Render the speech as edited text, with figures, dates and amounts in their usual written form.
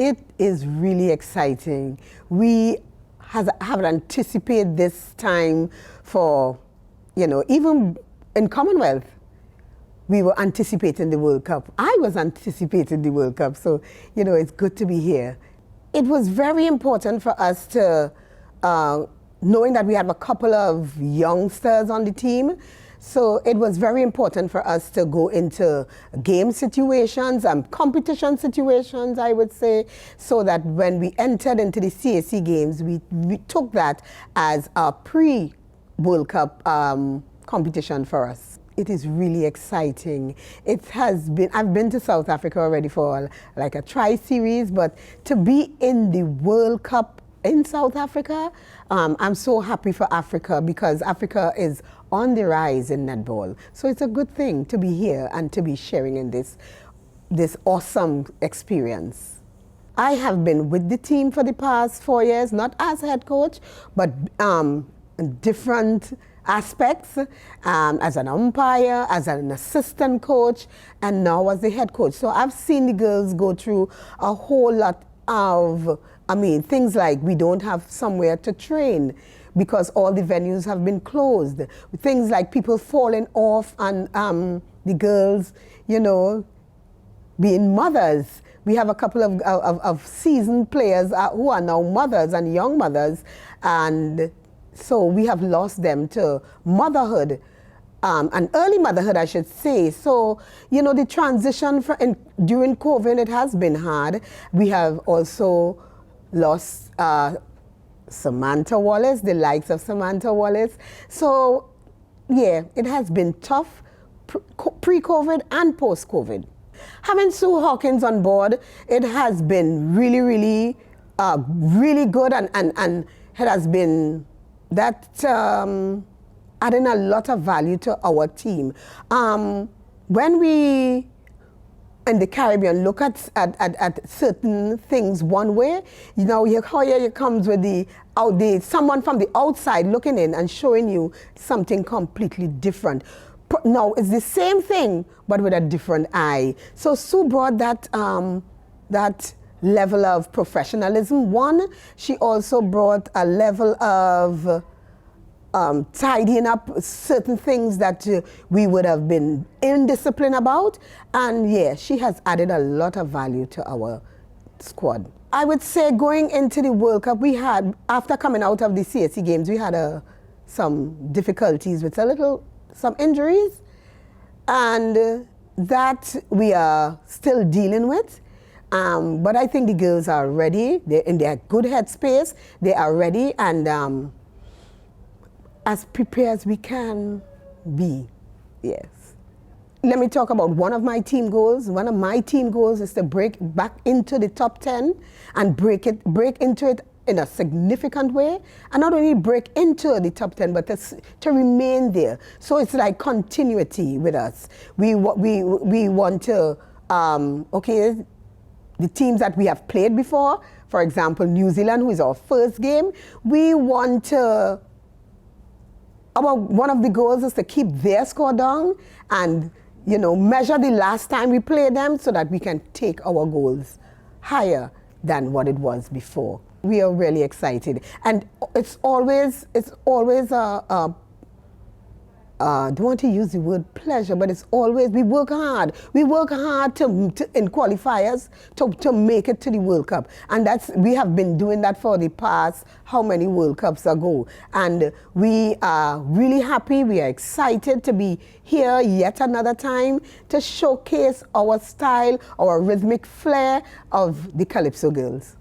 It is really exciting. We have anticipated this time for, even in Commonwealth, we were anticipating the World Cup. I was anticipating the World Cup, so, it's good to be here. It was very important for us to, knowing that we have a couple of youngsters on the team, so it was very important for us to go into game situations and competition situations, I would say, so that when we entered into the CAC games, we took that as a pre-World Cup competition for us. It is really exciting. I've been to South Africa already for like a tri-series, but to be in the World Cup in South Africa, I'm so happy for Africa because Africa is on the rise in netball. So it's a good thing to be here and to be sharing in this awesome experience. I have been with the team for the past 4 years, not as head coach, but different aspects, as an umpire, as an assistant coach, and now as the head coach. So I've seen the girls go through a whole lot of, things like we don't have somewhere to train because all the venues have been closed. Things like people falling off and the girls, being mothers. We have a couple of seasoned players who are now mothers and young mothers, and so we have lost them to motherhood, and early motherhood, I should say. So, the transition during COVID, it has been hard. We have also lost Samantha Wallace, the likes of Samantha Wallace. So, yeah, it has been tough pre-COVID and post-COVID. Having Sue Hawkins on board, it has been really, really, really good, and it has been that adding a lot of value to our team. When we in the Caribbean look at certain things one way, here comes with someone from the outside looking in and showing you something completely different. No, it's the same thing, but with a different eye. So Sue brought that level of professionalism. One, she also brought a level of tidying up certain things that we would have been indisciplined about. And yeah, she has added a lot of value to our squad. I would say going into the World Cup, after coming out of the CAC games, we had some difficulties with some injuries, and that we are still dealing with. But I think the girls are ready. They're in their good headspace. They are ready and as prepared as we can be. Yes. Let me talk about one of my team goals. One of my team goals is to break back into the top 10 and break into it in a significant way, and not only break into the top 10, but to remain there. So it's like continuity with us. We want to, the teams that we have played before, for example, New Zealand, who is our first game, we want to, one of the goals is to keep their score down and, measure the last time we played them so that we can take our goals higher than what it was before. We are really excited, and it's always I don't want to use the word pleasure, but it's always, we work hard. We work hard in qualifiers to make it to the World Cup. And we have been doing that for the past how many World Cups ago. And we are really happy, we are excited to be here yet another time to showcase our style, our rhythmic flair of the Calypso girls.